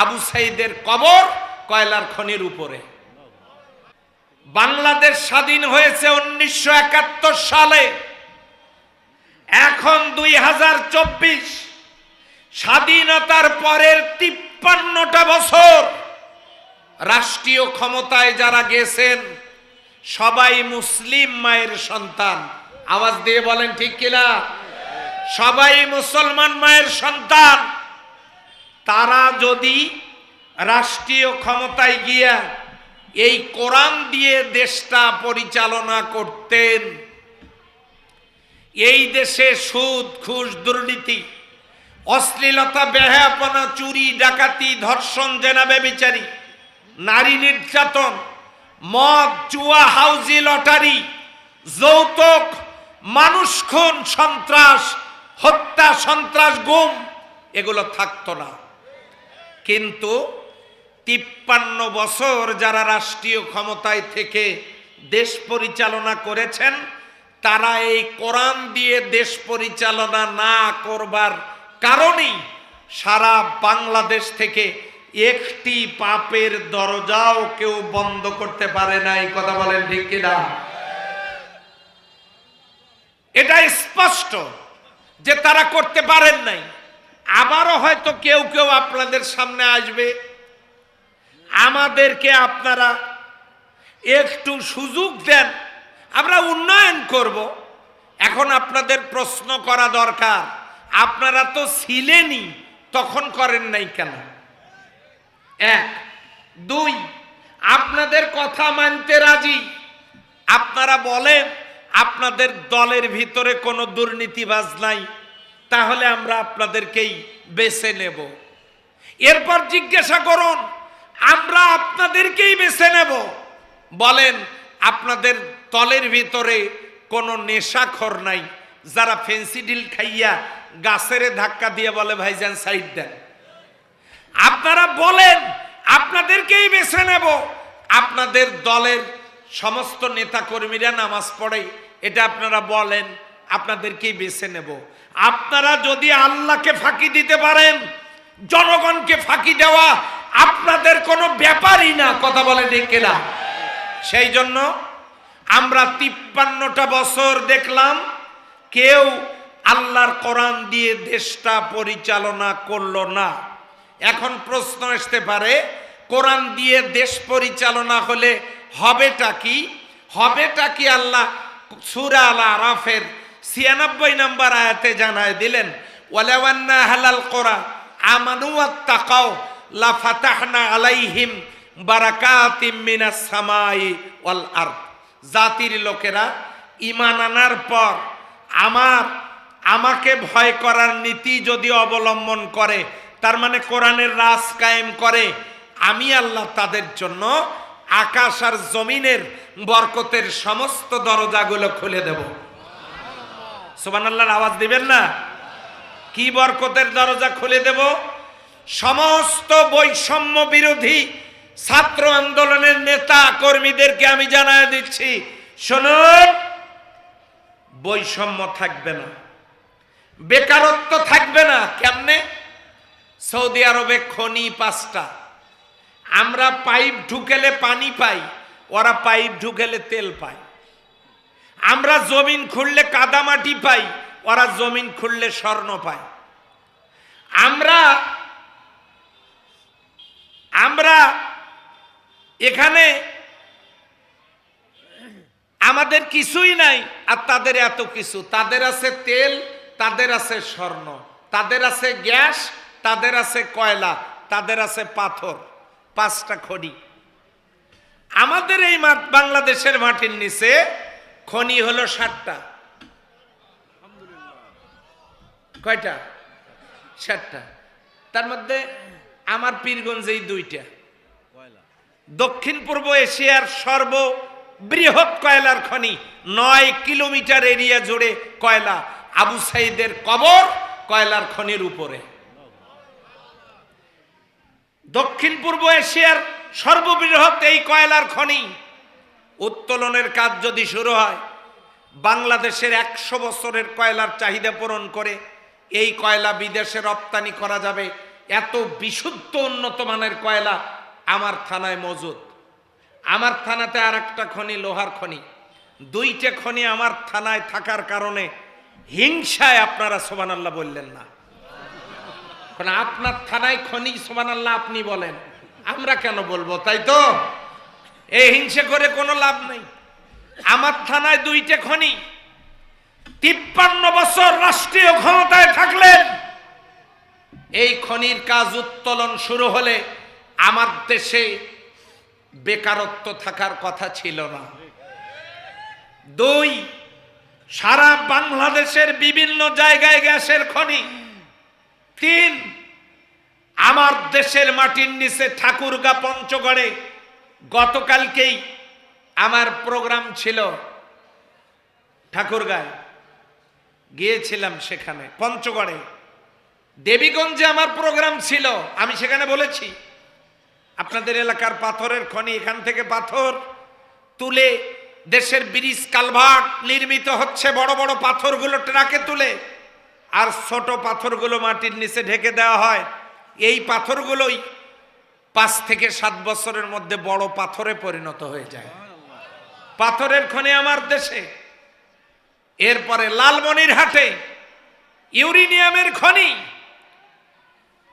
আবু সাইদের কবর কয়লার খনির উপরে। বাংলাদেশ স্বাধীন হয়েছে 1971 সালে। এখন 2024, স্বাধীনতার পরের 53টা বছর রাষ্ট্রীয় ক্ষমতায় যারা গেছেন সবাই মুসলিম মায়ের সন্তান। আওয়াজ দিয়ে বলেন ঠিক কিনা? সবাই মুসলমান মায়ের সন্তান। তারা যদি রাষ্ট্রীয় ক্ষমতায় গিয়া এই কোরআন দিয়ে দেশটা পরিচালনা করতেন, এই দেশে সুদ, ঘুষ, দুর্নীতি, অশ্লীলতা, বেহায়াপনা, চুরি, ডাকাতি, ধর্ষণ, জেনা, ব্যভিচারী, নারী নির্যাতন, মদ, জুয়া, হাউজি লটারি, যৌতুক, মানুষ খুন, সন্ত্রাস, হত্যা, সন্ত্রাস, গুম, এগুলো থাকতো না। কিন্তু 53 বছর যারা রাষ্ট্রীয় ক্ষমতায় থেকে দেশ পরিচালনা করেছেন, তারা এই কোরআন দিয়ে দেশ পরিচালনা না করবার কারণেই সারা বাংলাদেশ থেকে একটি পাপের দরজাও কেউ বন্ধ করতে পারে না। এই কথা বলেন ঠিক কিনা? এটা স্পষ্ট যে তারা করতে পারেন নাই। আবারও হয়তো কেউ কেউ আপনাদের সামনে আসবে, আমাদেরকে আপনারা একটু সুযোগ দেন, আমরা উন্নয়ন করব। এখন আপনাদের প্রশ্ন করা দরকার, আপনারা তো ছিলেনই, তখন করেন নাই কেন? 1, 2, আপনাদের কথা মানতে রাজি। আপনারা বলেন আপনাদের দলের ভিতরে কোনো দুর্নীতিবাজ নাই, তাহলে আমরা আপনাদেরকেই বেছে নেব। এরপর জিজ্ঞাসা করুন, আমরা আপনাদেরকেই বেছে নেব, বলেন আপনাদের দলের ভিতরে কোনো নেশাখোর নাই, যারা ফেন্সিডিল খাইয়া গাছের ধাক্কা দিয়ে বলে ভাইজান সাইড দেন। আপনারা বলেন আপনাদেরকেই বেছে নেব। আপনাদের দলের সমস্ত নেতা কর্মীরা নামাজ পড়ে, এটা আপনারা বলেন আপনাদেরকেই বেছে নেব। আপনারা যদি আল্লাহকে ফাঁকি দিতে পারেন, জনগণকে ফাঁকি দেওয়া আপনাদের কোনো ব্যাপারই না। কথা বলে ঠিক কিনা? সেই জন্য আমরা 53টা বছর দেখলাম কেউ আল্লাহর কোরআন দিয়ে দেশটা পরিচালনা করলো না। এখন প্রশ্ন আসতে পারে, কোরআন দিয়ে দেশ পরিচালনা হলে হবেটা কি? হবেটা কি আল্লাহ সূরা আল আরাফের 96 নম্বর আয়াতে জানায় দিলেন, ওয়ালাউ আন্না আহলাল কুরা আমানু ওয়াত্তাকাও লা ফাতাহনা আলাইহিম বারাকাতিম মিনাস সামাই ওয়াল আরদ। জাতির লোকেরা ঈমান আনার পর আমাকে ভয় করার নীতি যদি অবলম্বন করে, তার মানে কোরআনের রাজ কায়েম করে, আমি আল্লাহ তাদের জন্য আকাশ আর জমিনের বরকতের সমস্ত দরজাগুলো খুলে দেব। সুবহানাল্লাহর আওয়াজ দিবেন না? কি বরকতের দরজা খুলে দেব? সমস্ত বৈষম্য বিরোধী ছাত্র আন্দোলনের নেতা কর্মীদেরকে আমি জানায় দিচ্ছি, শুনুন, বৈষম্য থাকবে না, বেকারত্ব থাকবে না। কেমনে? সৌদি আরবে খনি 5টা, আমরা পাইপ ঢুকেলে পানি পাই, ওরা পাইপ ঢুকেলে তেল পায়। আমরা জমিন খুঁড়লে কাদামাটি পাই, ওরা জমিন খুঁড়লে স্বর্ণ পায়। আমরা এখানে আমাদের কিছুই নাই, আর তাদের এত কিছু। তাদের আছে তেল, তাদের আছে স্বর্ণ, তাদের আছে গ্যাস, তাদের আছে কয়লা, তাদের আছে পাথর, 5টা খনি। আমাদের এই বাংলাদেশের মাটির নিচে খনি হলো 7টা। কয়টা? 7টা। তার মধ্যে আমার পীরগঞ্জেই 2টা। দক্ষিণ পূর্ব এশিয়ার সর্ববৃহৎ কয়লার খনি, 9 কিলোমিটার এরিয়া জুড়ে কয়লা। আবু সাইদের কবর কয়লার খনির উপরে। দক্ষিণ পূর্ব এশিয়ার সর্ববৃহৎ এই কয়লার খনি উত্তোলনের কাজ যদি শুরু হয়, বাংলাদেশের 100 বছরের কয়লার চাহিদা পূরণ করে এই কয়লা বিদেশে রপ্তানি করা যাবে এত বিশুদ্ধ উন্নত মানের কয়লা আমার থানায় মজুদ। আমার থানাতে আর একটা খনি, লোহার খনি, দুইটা খনি আমার থানায় থাকার কারণে হিংসায় আপনারা সুবহানাল্লাহ বললেন না। কারণ আপনার থানায় খনি, সুবহানাল্লাহ আপনি বলেন, আমরা কেন বলবো? তাই তো, এই হিংসা করে কোনো লাভ নেই। আমার থানায় দুইটা খনি, 53 বছর রাষ্ট্রীয় ক্ষমতায় থাকলেন। এই খনির কাজ উত্তোলন শুরু হলে আমার দেশে বেকারত্ব থাকার কথা ছিল না। 2, সারা বাংলাদেশের বিভিন্ন জায়গায় গ্যাসের খনি। 3, আমার দেশের মাটির নিচে ঠাকুরগাঁ পঞ্চগড়ে গতকালকেই আমার প্রোগ্রাম ছিল, ঠাকুরগাঁয় গিয়েছিলাম, সেখানে পঞ্চগড়ে দেবীগঞ্জে আমার প্রোগ্রাম ছিল। আমি সেখানে বলেছি আপনাদের এলাকার পাথরের খনি, এখান থেকে পাথর তুলে দেশের ব্রিজ কালভার্ট নির্মিত হচ্ছে, বড় বড় পাথরগুলো ট্রাকে তুলে, আর ছোট পাথরগুলো মাটির নিচে ঢেকে দেওয়া হয়। এই পাথরগুলোই 5 থেকে 7 বছরের মধ্যে বড় পাথরে পরিণত হয়ে যায়। পাথরের খনি আমার দেশে। এরপরে লালমনিরহাটে ইউরেনিয়ামের খনি।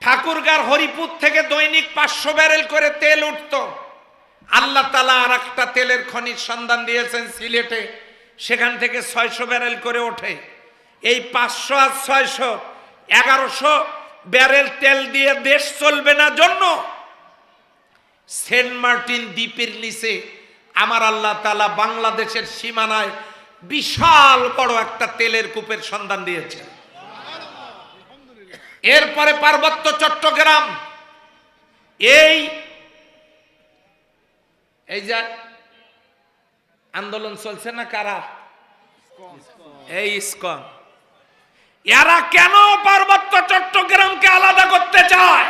ঠাকুরগাঁর হরিপুর থেকে দৈনিক 500 ব্যারেল করে তেল উঠত। আল্লাহ তাআলা আর একটা তেলের খনির সন্ধান দিয়েছেন সিলেটে, সেখান থেকে 600 ব্যারেল করে ওঠে। এই 500 আর 600, 1100 ব্যারেল তেল দিয়ে দেশ চলবে না জন্য সেন্ট মার্টিন দ্বীপের নিচে আমার আল্লাহ তাআলা বাংলাদেশের সীমানায় বিশাল বড় একটা তেলের কূপের সন্ধান দিয়েছেন। এরপরে পার্বত্য চট্টগ্রাম, এই যে আন্দোলন চলছে না, কারা? এই ইসকন। এরা কেন পার্বত্য চট্টগ্রামকে আলাদা করতে চায়?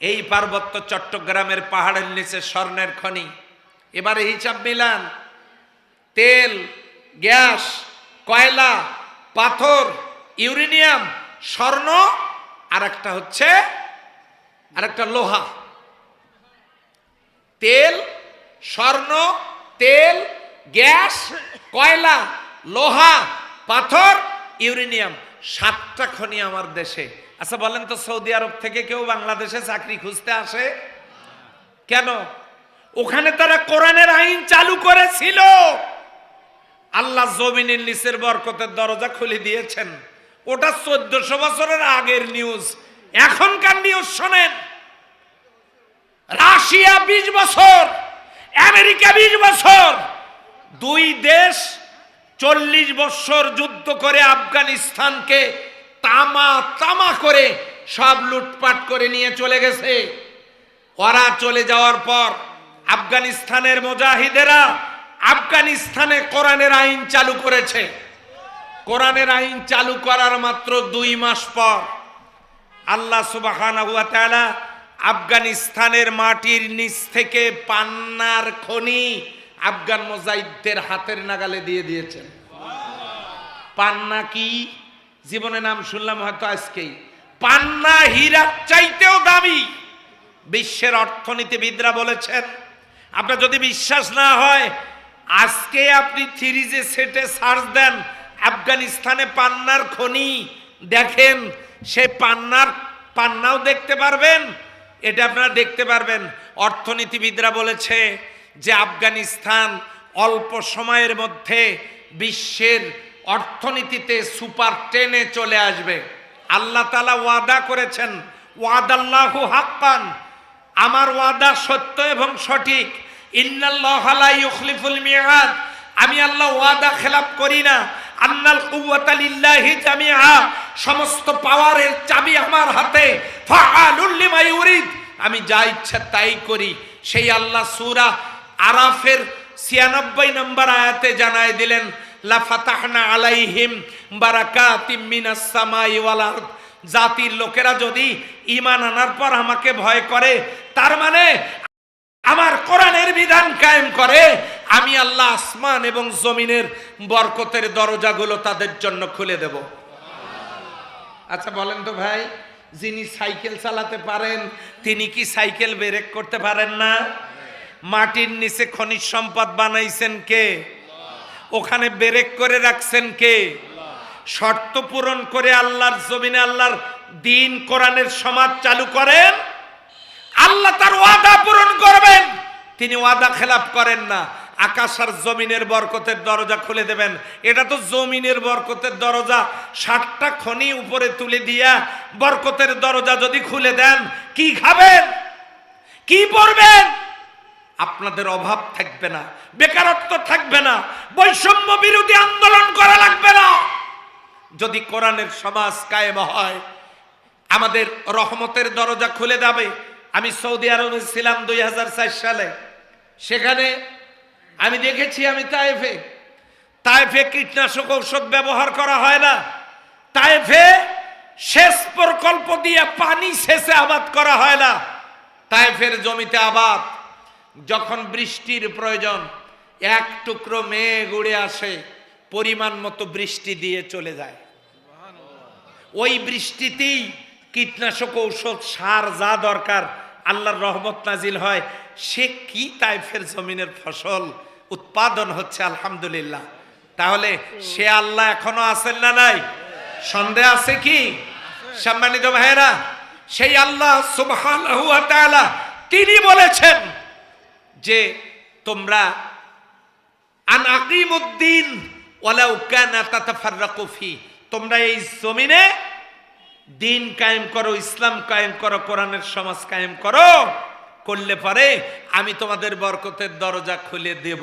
এই পার্বত্য চট্টগ্রামের পাহাড়ের নিচে স্বর্ণের খনি। এবারে হিসাব মিলান, তেল, গ্যাস, কয়লা, পাথর, ইউরেনিয়াম, স্বর্ণ, আর একটা হচ্ছে আরেকটা লোহা। তেল, স্বর্ণ, তেল, গ্যাস, কয়লা, লোহা, পাথর, ইউরেনিয়াম, 7টা খনি আমার দেশে। আচ্ছা বলেন তো, সৌদি আরব থেকে কেউ বাংলাদেশে চাকরি খুঁজতে আসে কেন? ওখানে তারা কোরআনের আইন চালু করেছিল। আল্লাহ জমিনের নিচের বরকতের দরজা খুলে দিয়েছেন। ওটা 1400 বছরের আগের নিউজ। এখনকার নিউজ শোনেন। রাশিয়া 20 বছর, আমেরিকা 20 বছর, 2 দেশ 40 বছর যুদ্ধ করে আফগানিস্তানকে তামা তামা করে সব লুটপাট করে নিয়ে চলে গেছে। ওরা চলে যাওয়ার পর আফগানিস্তানের মুজাহিদেরা আফগানিস্তানে কোরআনের আইন চালু করেছে। কোরআনের আইন চালু করার মাত্র 2 মাস পর আল্লাহ সুবহানাহু ওয়া তাআলা আফগানিস্তানের মাটির নিচ থেকে পান্নার খনি আফগান মুজাহিদদের হাতের নাগালে দিয়ে দিয়েছেন। পান্না কি? জীবনে নাম শুনলাম হয়তো আজকেই। পান্না হীরার চাইতেও দামি। বিশ্বের অর্থনীতিবিদরা বলেছেন, আপনার যদি বিশ্বাস না হয় আজকে আপনি 3G সেটে সার্চ দেন আফগানিস্তানে পান্নার খনি, দেখেন সে পান্নাও দেখতে পারবেন, এটা আপনারা দেখতে পারবেন। অর্থনীতিবিদরা বলেছে যে আফগানিস্তান অল্প সময়ের মধ্যে বিশ্বের অর্থনীতিতে সুপার 10-এ চলে আসবে। আল্লাহ তাআলা ওয়াদা করেছেন, ওয়াদাল্লাহু হাক্কান, আমার ওয়াদা সত্য এবং সঠিক। ইন্নাল্লাহা লা ইউখলিফুল মিআদ, আমি আল্লাহ ওয়াদা খেলাপ করি না। আন্নাল কুওয়াতা লিল্লাহি জামিআ, সমস্ত পাওয়ারের চাবি আমার হাতে। ফাআলুল লিমা ইউরিদ, আমি যা ইচ্ছা তাই করি। সেই আল্লাহ সূরা আরাফের 96 নম্বর আয়াতে জানায় দিলেন, লা ফাতাহনা আলাইহিম বারাকাতিম মিনাস সামাই ওয়াল আরদ, জাতির লোকেরা যদি ঈমান আনার পর আমাকে ভয় করে, তার মানে আমার কোরআনের বিধান কায়েম করে, আমি আল্লাহ আসমান এবং জমিনের বরকতের দরজাগুলো তাদের জন্য খুলে দেব। আচ্ছা বলেন তো ভাই, যিনি সাইকেল চালাতে পারেন তিনি কি সাইকেল ব্রেক করতে পারেন না? মাটির নিচে খনিজ সম্পদ বানাইছেন কে? ওখানে ব্রেক করে রাখছেন কে? শর্ত পূরণ করে আল্লাহর জমিনে আল্লাহর দিন কোরআনের সমাজ চালু করেন, আল্লাহ তার ওয়াদা পূরণ করবেন। তিনি ওয়াদা খেলাপ করেন না। আকাশ আর জমিনের বরকতের দরজা খুলে দেবেন। এটা তো জমিনের বরকতের দরজা, 60টা খনি উপরে তুলে দিয়া বরকতের দরজা যদি খুলে দেন, কি খাবেন, কি পরবেন? আপনাদের অভাব থাকবে না, বেকারত্ব থাকবে না, বৈষম্য বিরোধী আন্দোলন করা লাগবে না। যদি কোরআনের সমাজ কায়েম হয়, আমাদের রহমতের দরজা খুলে যাবে। আমি সৌদি আরবে ছিলাম 2004 সালে। সেখানে আমি দেখেছি, আমি তায়েফে কীটনাশক ঔষধ ব্যবহার করা হয় না। তায়েফে সেচ প্রকল্প দিয়ে পানি সেচে আবাদ করা হয় না। তায়েফের জমিতে আবাদ, যখন বৃষ্টির প্রয়োজন, এক টুকরো মেঘ উড়ে আসে, পরিমাণ মতো বৃষ্টি দিয়ে চলে যায়। ওই বৃষ্টিতেই কীটনাশক ঔষধ সার যা দরকার আল্লাহর রহমত নাজিল হয়। সে কি তায়েফের জমিনের ফসল উৎপাদন হচ্ছে, আলহামদুলিল্লাহ। তাহলে সে আল্লাহ এখনো আছেন না নাই? সন্দেহ আছে কি? সম্মানিত ভাইয়েরা, সেই আল্লাহ সুবহানাহু ওয়া তাআলা তিনি বলেছেন যে তোমরা আন আকিমুদ্দিন ওয়ালাউ কানা তাতাফাররাকু ফি, তোমরা এই জমিনে দিন কায়েম করো, ইসলাম কায়েম করো, কোরআনের সমাজ কায়েম করো। করলে পরে আমি তোমাদের বরকতের দরজা খুলে দেব।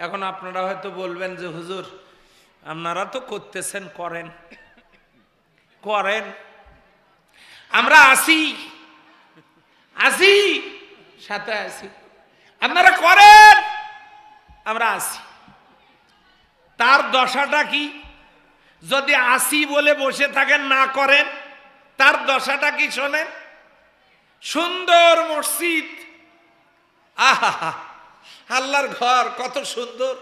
এখন আপনারা হয়তো বলবেন যে হুজুর আপনারা তো করতেছেন, করেন করেন, আমরা আসি সাথে আসি, আপনারা করেন, আমরা আসি। তার দশাটা কি? যদি আসি বলে বসে থাকেন, না করেন, তার দশাটা কি শোনেন। সুন্দর মসজিদ, আহা, আল্লাহর ঘর কত সুন্দর,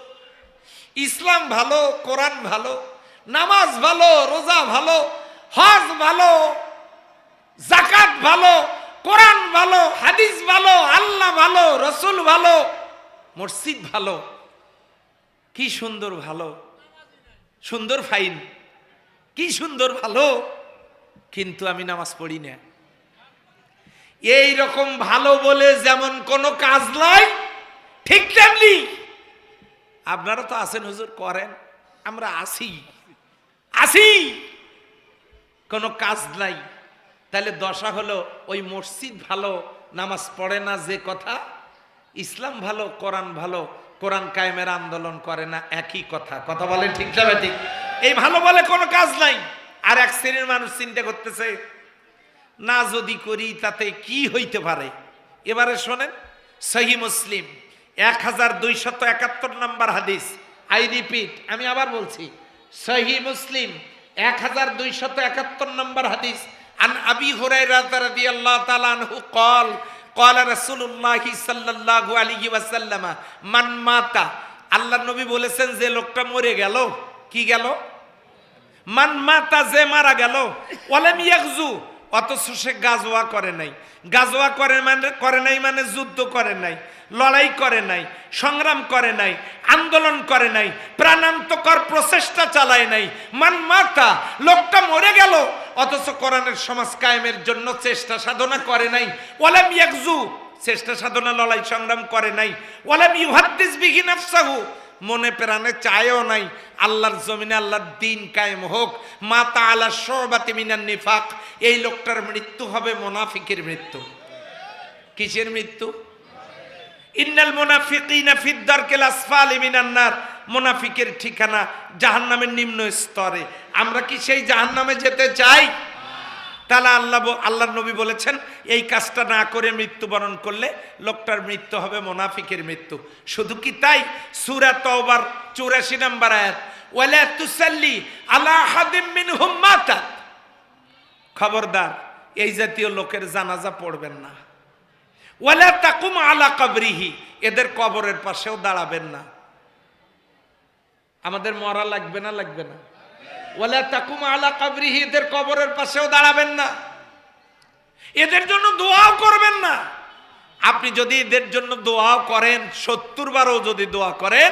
ইসলাম ভালো, কোরআন ভালো, নামাজ ভালো, রোজা ভালো, হজ ভালো, যাকাত ভালো, কোরআন ভালো, হাদিস ভালো, আল্লাহ ভালো, রসুল ভালো, মসজিদ ভালো, কি সুন্দর ভালো, সুন্দর ফাইন, কি সুন্দর ভালো, কিন্তু আমি নামাজ পড়ি না। এই রকম ভালো বলে যেমন কোনো কাজ নাই, ঠিক তেমনি আপনারা তো আছেন হুজুর করেন, আমরা আসি, কোনো কাজ নাই। তাহলে দশা হলো ওই মসজিদ ভালো, নামাজ পড়ে না যে কথা, ইসলাম ভালো, কোরআন ভালো, কোরআন কায়েমের আন্দোলন করে না, একই কথা। কথা বলে ঠিক যাবে ঠিক। এই ভালো বলে কোনো কাজ নাই। আর এক শ্রেণীর মানুষ চিন্তা করতেছে না যদি করি তাতে কি হইতে পারে। এবারে শোনেন, সহিহ মুসলিম 1271 নম্বর হাদিস। আই রিপিট, আমি আবার বলছি, সহিহ মুসলিম 1271 নম্বর হাদিস। আন আবি হুরায়রা রাদিয়াল্লাহু তাআলা আনহু قال قال رسول الله صلى الله عليه وسلم মান মাতা, আল্লাহর নবী বলেছেন যে লোকটা মরে গেল, কি গেল, মান মাতা, যে মারা গেল, ওয়ালাম ইয়াগজু, অথচ সে গাজওয়া করে নাই। গাজওয়া করে নাই মানে যুদ্ধ করে নাই, লড়াই করে নাই, সংগ্রাম করে নাই, আন্দোলন করে নাই, প্রাণান্তকর প্রচেষ্টা চালায় নাই। মান মাতা, লোকটা মরে গেল অথচ কোরআনের সমাজ কায়েমের জন্য চেষ্টা সাধনা করে নাই। ওয়ালাম ইয়াগজু, চেষ্টা সাধনা লড়াই সংগ্রাম করে নাই। ওয়ালাম ইউহাদ্দিস বিহি নাফসাহু, মনে প্রাণে চায়ও নাই আল্লাহর জমিনে আল্লাহর দিন কায়েম হোক। মাতা আলা শুবাতি মিনান নিফাক, এই লোকটার মৃত্যু হবে মুনাফিকের মৃত্যু। কিসের মৃত্যু? ইন্নাল মুনাফিকিনা ফিদ দারকিল আসফালি মিনান নার, মুনাফিকের ঠিকানা জাহান্নামের নিম্ন স্তরে। আমরা কি সেই জাহান্নামে যেতে চাই? তাহলে আল্লাহর নবী বলেছেন এই কাজটা না করে মৃত্যুবরণ করলে লোকটার মৃত্যু হবে মুনাফিকের মৃত্যু। শুধু কি তাই, সূরা তাওবার 84 নম্বর আয়াত, ওয়ালা তুসাল্লি আলা আহাদিম মিনহুম মাতা, খবরদার এই জাতীয় লোকের জানাজা পড়বেন না। ওয়ালা তাকুম আলা কবরিহি, এদের কবরের পাশেও দাঁড়াবেন না। আমাদের মরা লাগবে না, লাগবে না? ওয়ালা তাকুম আলা কবরিহি, এদের কবরের পাশেও দাঁড়াবেন না, এদের জন্য দোয়াও করবেন না। আপনি যদি এদের জন্য দোয়াও করেন, 70 বারও যদি দোয়া করেন,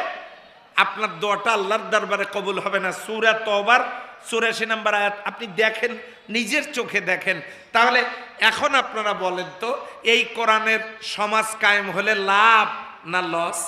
আপনার দোয়াটা আল্লাহর দরবারে কবুল হবে না। সূরা তওবার 84 নম্বর আয়াত আপনি দেখেন, নিজের চোখে দেখেন। তাহলে এখন আপনারা বলেন তো, এই কোরআনের সমাজ কায়েম হলে লাভ না লস?